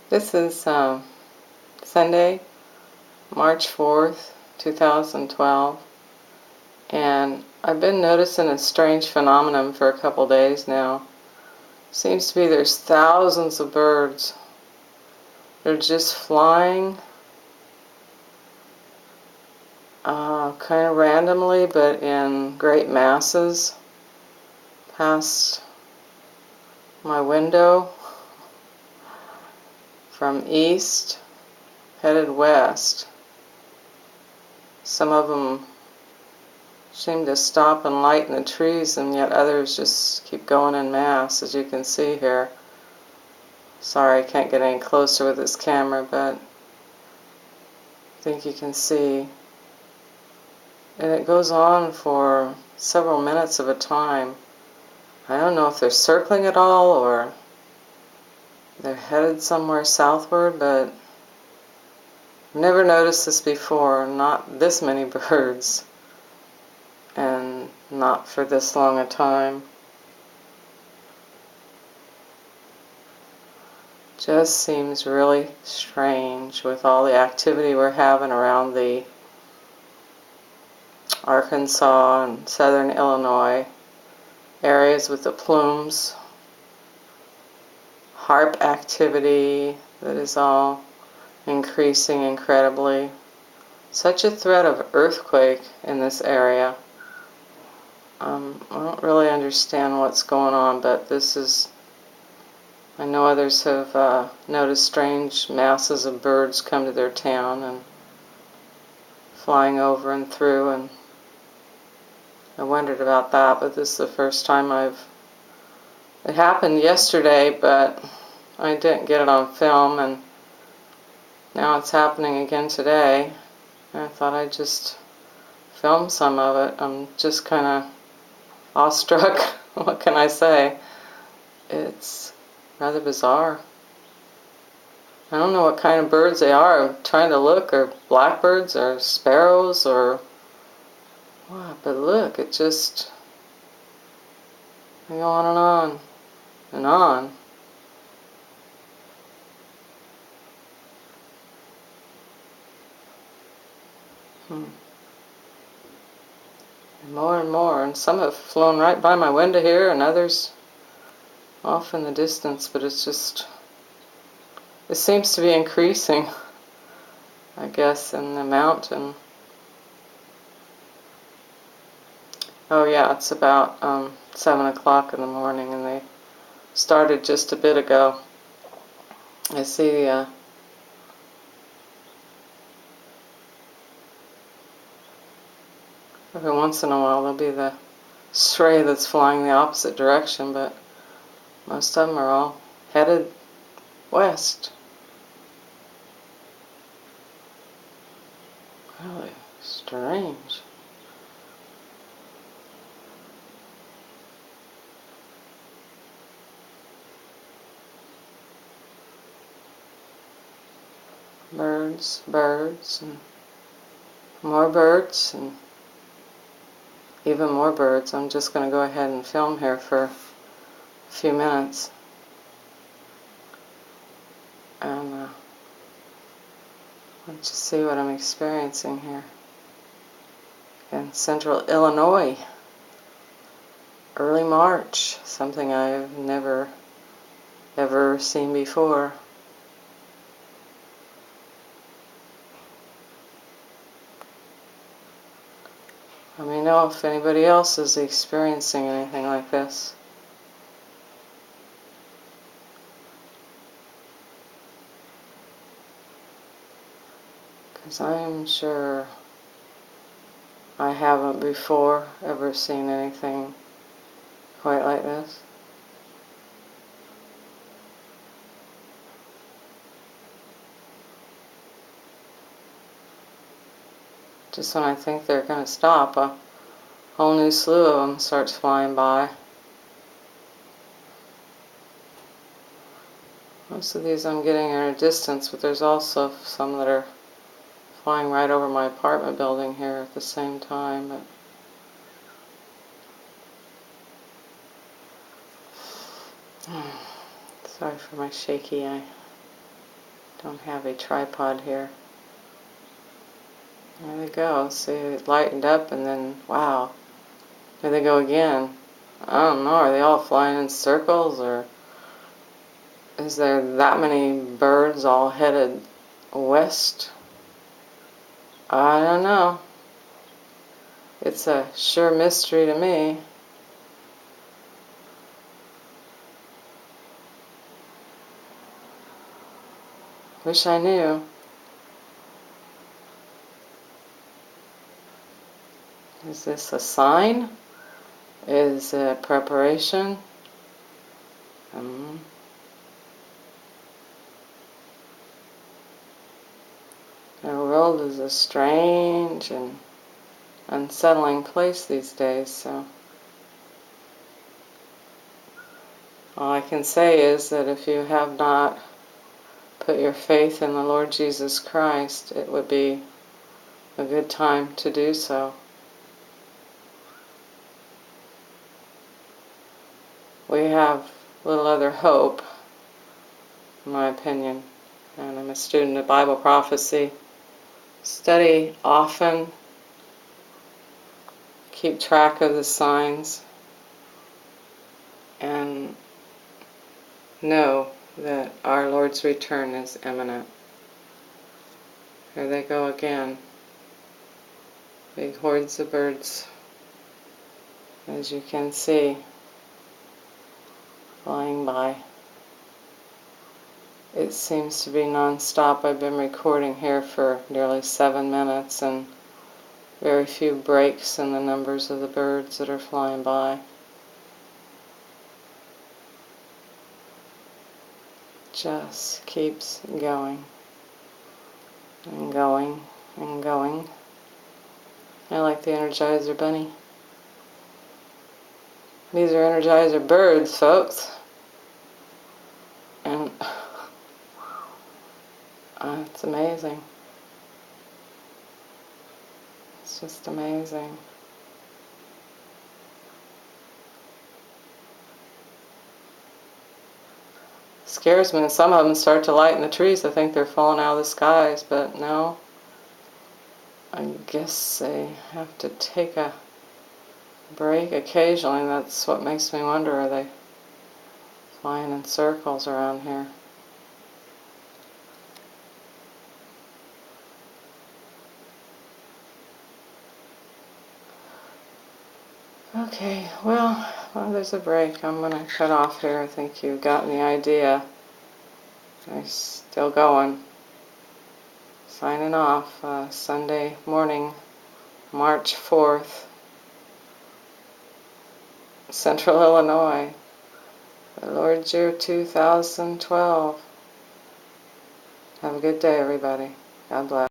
This is Sunday, March 4th, 2012, and I've been noticing a strange phenomenon for a couple days now. Seems to be there's thousands of birds. They're just flying kind of randomly, but in great masses past my window from east headed west. Some of them seem to stop and light in the trees, and yet others just keep going en masse, as you can see here. Sorry I can't get any closer with this camera, but I think you can see. And it goes on for several minutes at a time. I don't know if they're circling at all or they're headed somewhere southward, but I've never noticed this before. Not this many birds, and not for this long a time. Just seems really strange with all the activity we're having around the Arkansas and southern Illinois areas with the plumes. Harp activity that is all increasing incredibly. Such a threat of earthquake in this area. I don't really understand what's going on, but this is, I know others have noticed strange masses of birds come to their town and flying over and through, and I wondered about that, but this is the first time it happened yesterday, but I didn't get it on film, and now it's happening again today. And I thought I'd just film some of it. I'm just kind of awestruck. What can I say? It's rather bizarre. I don't know what kind of birds they are. I'm trying to look, or blackbirds, or sparrows, or what, but look, it just, they go on and on and on. And more, and some have flown right by my window here, and others off in the distance, but it's just, it seems to be increasing, I guess, in the amount. And oh yeah, it's about 7 o'clock in the morning, and they started just a bit ago. I see every once in a while there'll be the stray that's flying the opposite direction, but most of them are all headed west. Really strange. Birds, and more birds, and even more birds. I'm just going to go ahead and film here for a few minutes and let you see what I'm experiencing here in central Illinois. Early March, something I've never ever seen before. Let me know if anybody else is experiencing anything like this. Because I'm sure I haven't before ever seen anything quite like this. Just when I think they're going to stop, a whole new slew of them starts flying by. Most of these I'm getting are at a distance, but there's also some that are flying right over my apartment building here at the same time. But sorry for my shaky eye. Don't have a tripod here. There they go. See, it lightened up and then, wow. There they go again. I don't know, are they all flying in circles, or is there that many birds all headed west? I don't know. It's a sure mystery to me. Wish I knew. Is this a sign? Is it preparation? The world is a strange and unsettling place these days, so all I can say is that if you have not put your faith in the Lord Jesus Christ, it would be a good time to do so. We have little other hope, in my opinion, and I'm a student of Bible prophecy. Study often, keep track of the signs, and know that our Lord's return is imminent. Here they go again. Big hordes of birds, as you can see, flying by. It seems to be non-stop. I've been recording here for nearly 7 minutes, and very few breaks in the numbers of the birds that are flying by. Just keeps going and going and going. I like the Energizer Bunny. These are Energizer birds, folks. And it's amazing. It's just amazing. Scares me when some of them start to light in the trees. I think they're falling out of the skies, but no. I guess they have to take a break occasionally. That's what makes me wonder, are they flying in circles around here? Okay, well, there's a break. I'm going to cut off here. I think you've gotten the idea. I'm still going. Signing off. Sunday morning, March 4th, Central Illinois. The Lord's year 2012. Have a good day, everybody. God bless.